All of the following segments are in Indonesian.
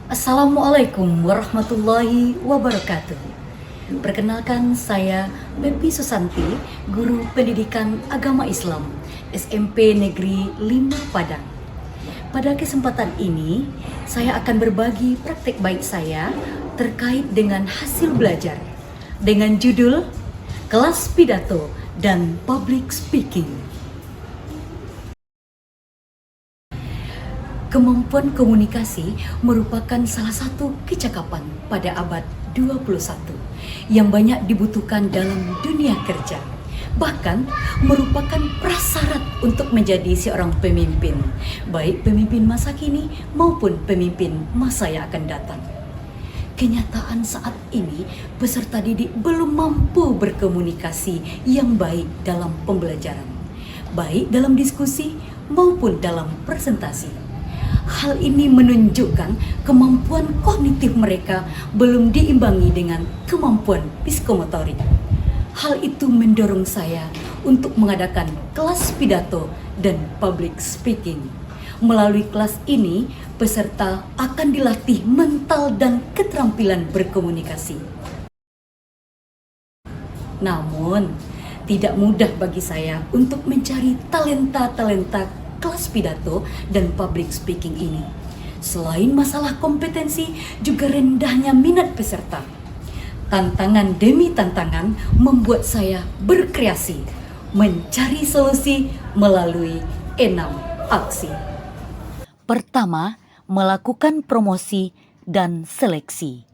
Assalamualaikum warahmatullahi wabarakatuh. Perkenalkan, saya Pepi Susanti, Guru Pendidikan Agama Islam SMP Negeri 5 Padang. Pada kesempatan ini, saya akan berbagi praktek baik saya terkait dengan hasil belajar dengan judul Kelas Pidato dan Public Speaking. Kemampuan komunikasi merupakan salah satu kecakapan pada abad 21 yang banyak dibutuhkan dalam dunia kerja. Bahkan merupakan prasyarat untuk menjadi seorang pemimpin, baik pemimpin masa kini maupun pemimpin masa yang akan datang. Kenyataan saat ini, peserta didik belum mampu berkomunikasi yang baik dalam pembelajaran, baik dalam diskusi maupun dalam presentasi. Hal ini menunjukkan kemampuan kognitif mereka belum diimbangi dengan kemampuan psikomotorik. Hal itu mendorong saya untuk mengadakan kelas pidato dan public speaking. Melalui kelas ini, peserta akan dilatih mental dan keterampilan berkomunikasi. Namun, tidak mudah bagi saya untuk mencari talenta-talenta kelas pidato dan public speaking ini. Selain masalah kompetensi, juga rendahnya minat peserta. Tantangan demi tantangan membuat saya berkreasi, mencari solusi melalui 6 aksi. Pertama, melakukan promosi dan seleksi.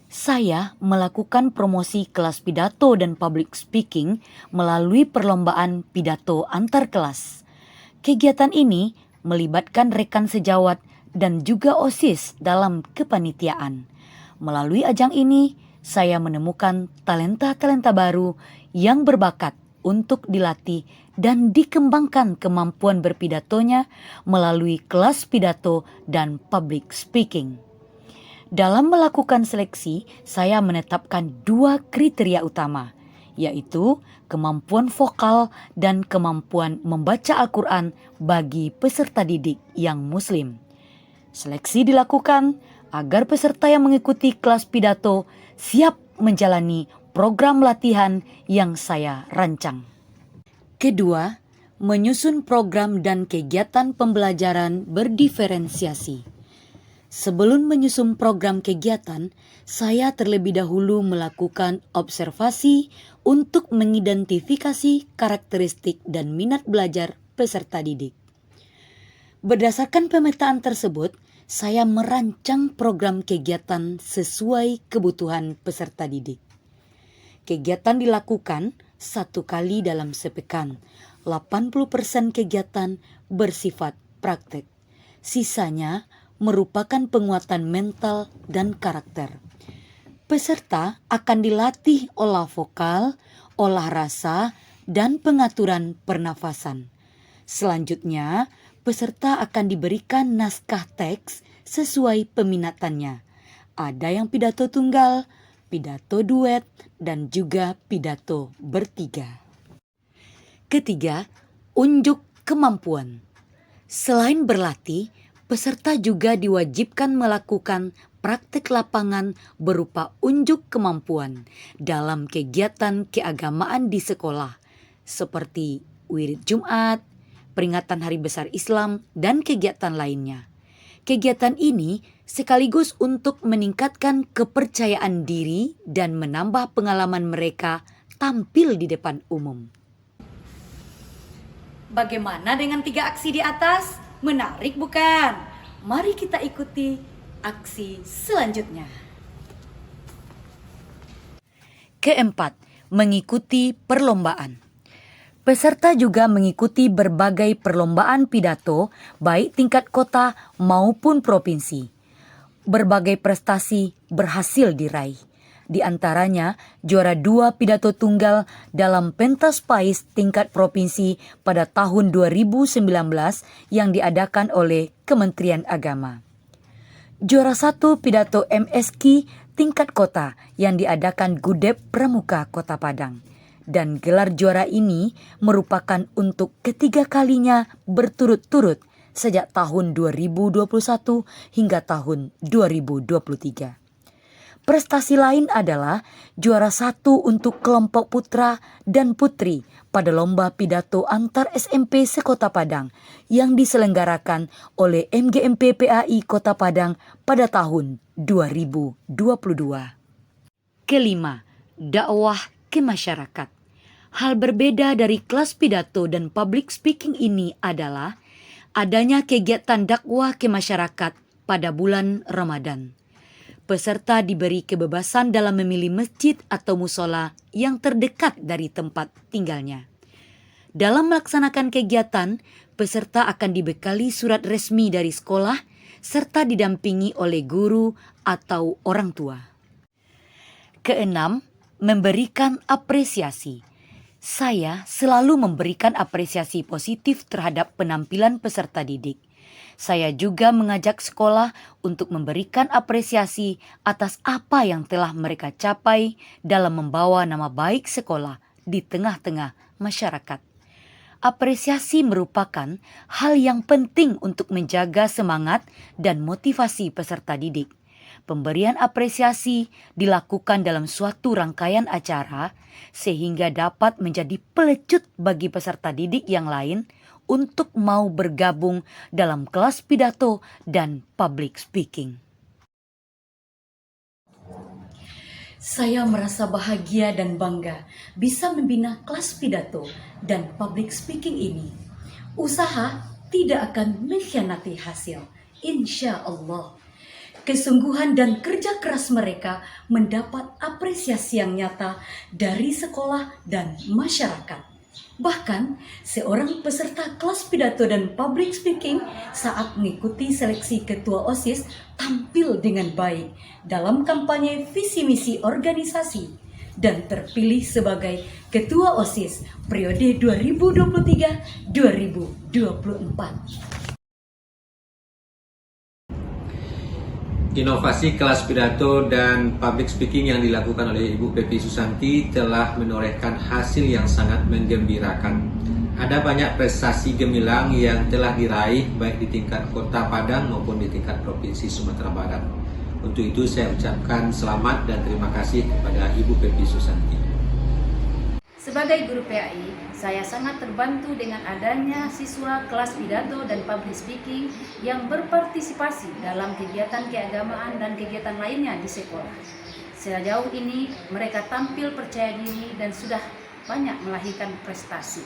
Saya melakukan promosi kelas pidato dan public speaking melalui perlombaan pidato antar kelas. Kegiatan ini melibatkan rekan sejawat dan juga OSIS dalam kepanitiaan. Melalui ajang ini, saya menemukan talenta-talenta baru yang berbakat untuk dilatih dan dikembangkan kemampuan berpidatonya melalui kelas pidato dan public speaking. Dalam melakukan seleksi, saya menetapkan 2 kriteria utama, yaitu kemampuan vokal dan kemampuan membaca Al-Quran bagi peserta didik yang muslim. Seleksi dilakukan agar peserta yang mengikuti kelas pidato siap menjalani program latihan yang saya rancang. Kedua, menyusun program dan kegiatan pembelajaran berdiferensiasi. Sebelum menyusun program kegiatan, saya terlebih dahulu melakukan observasi untuk mengidentifikasi karakteristik dan minat belajar peserta didik. Berdasarkan pemetaan tersebut, saya merancang program kegiatan sesuai kebutuhan peserta didik. Kegiatan dilakukan 1 kali dalam sepekan. 80% kegiatan bersifat praktek. Sisanya merupakan penguatan mental dan karakter. Peserta akan dilatih olah vokal, olah rasa, dan pengaturan pernafasan. Selanjutnya, peserta akan diberikan naskah teks sesuai peminatannya. Ada yang pidato tunggal, pidato duet, dan juga pidato bertiga. Ketiga, unjuk kemampuan. Selain berlatih, peserta juga diwajibkan melakukan praktek lapangan berupa unjuk kemampuan dalam kegiatan keagamaan di sekolah, seperti wirid Jumat, peringatan Hari Besar Islam, dan kegiatan lainnya. Kegiatan ini sekaligus untuk meningkatkan kepercayaan diri dan menambah pengalaman mereka tampil di depan umum. Bagaimana dengan 3 aksi di atas? Menarik bukan? Mari kita ikuti aksi selanjutnya. Keempat, mengikuti perlombaan. Peserta juga mengikuti berbagai perlombaan pidato, baik tingkat kota maupun provinsi. Berbagai prestasi berhasil diraih. Di antaranya juara 2 pidato tunggal dalam pentas PAIS tingkat provinsi pada tahun 2019 yang diadakan oleh Kementerian Agama. Juara 1 pidato MSQ tingkat kota yang diadakan Gudep Pramuka Kota Padang. Dan gelar juara ini merupakan untuk ketiga kalinya berturut-turut sejak tahun 2021 hingga tahun 2023. Prestasi lain adalah juara 1 untuk kelompok putra dan putri pada lomba pidato antar SMP sekota Padang yang diselenggarakan oleh MGMP PAI Kota Padang pada tahun 2022. Kelima, dakwah ke masyarakat. Hal berbeda dari kelas pidato dan public speaking ini adalah adanya kegiatan dakwah ke masyarakat pada bulan Ramadan. Peserta diberi kebebasan dalam memilih masjid atau musola yang terdekat dari tempat tinggalnya. Dalam melaksanakan kegiatan, peserta akan dibekali surat resmi dari sekolah serta didampingi oleh guru atau orang tua. Keenam, memberikan apresiasi. Saya selalu memberikan apresiasi positif terhadap penampilan peserta didik. Saya juga mengajak sekolah untuk memberikan apresiasi atas apa yang telah mereka capai dalam membawa nama baik sekolah di tengah-tengah masyarakat. Apresiasi merupakan hal yang penting untuk menjaga semangat dan motivasi peserta didik. Pemberian apresiasi dilakukan dalam suatu rangkaian acara sehingga dapat menjadi pelecut bagi peserta didik yang lain untuk mau bergabung dalam kelas pidato dan public speaking. Saya merasa bahagia dan bangga bisa membina kelas pidato dan public speaking ini. Usaha tidak akan mengkhianati hasil, insya Allah. Kesungguhan dan kerja keras mereka mendapat apresiasi yang nyata dari sekolah dan masyarakat. Bahkan, seorang peserta kelas pidato dan public speaking saat mengikuti seleksi ketua OSIS tampil dengan baik dalam kampanye visi misi organisasi dan terpilih sebagai ketua OSIS periode 2023-2024. Inovasi kelas pidato dan public speaking yang dilakukan oleh Ibu Pepi Susanti telah menorehkan hasil yang sangat menggembirakan. Ada banyak prestasi gemilang yang telah diraih baik di tingkat Kota Padang maupun di tingkat Provinsi Sumatera Barat. Untuk itu saya ucapkan selamat dan terima kasih kepada Ibu Pepi Susanti. Sebagai guru PAI, saya sangat terbantu dengan adanya siswa kelas pidato dan public speaking yang berpartisipasi dalam kegiatan keagamaan dan kegiatan lainnya di sekolah. Sejauh ini mereka tampil percaya diri dan sudah banyak melahirkan prestasi.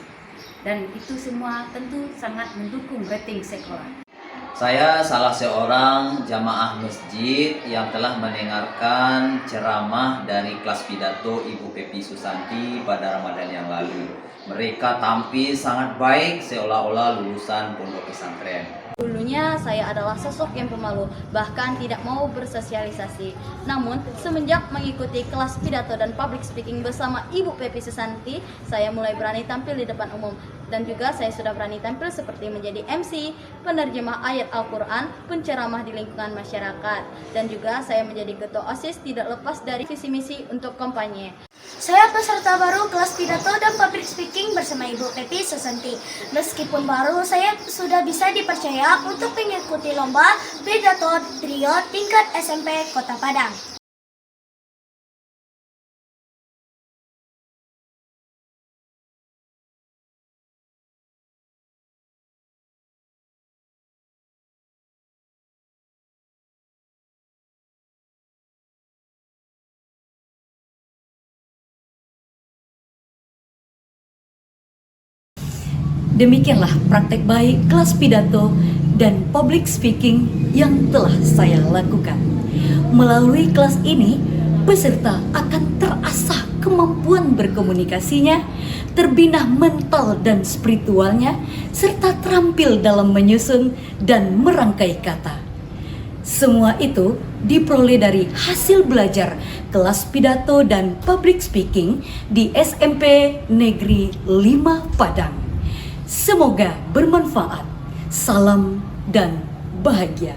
Dan itu semua tentu sangat mendukung rating sekolah. Saya salah seorang jamaah masjid yang telah mendengarkan ceramah dari kelas pidato Ibu Pepi Susanti pada Ramadan yang lalu. Mereka tampil sangat baik seolah-olah lulusan pondok pesantren. Dulunya saya adalah sosok yang pemalu, bahkan tidak mau bersosialisasi. Namun, semenjak mengikuti kelas pidato dan public speaking bersama Ibu Pepi Susanti, saya mulai berani tampil di depan umum. Dan juga saya sudah berani tampil seperti menjadi MC, penerjemah ayat Al-Quran, penceramah di lingkungan masyarakat. Dan juga saya menjadi ketua OSIS tidak lepas dari visi misi untuk kampanye. Saya peserta baru kelas pidato dan public speaking bersama Ibu Pepi Susanti. Meskipun baru, saya sudah bisa dipercaya untuk mengikuti lomba pidato trio tingkat SMP Kota Padang. Demikianlah praktek baik kelas pidato dan public speaking yang telah saya lakukan. Melalui kelas ini, peserta akan terasah kemampuan berkomunikasinya, terbina mental dan spiritualnya, serta terampil dalam menyusun dan merangkai kata. Semua itu diperoleh dari hasil belajar kelas pidato dan public speaking di SMP Negeri 5 Padang. Semoga bermanfaat. Salam dan bahagia.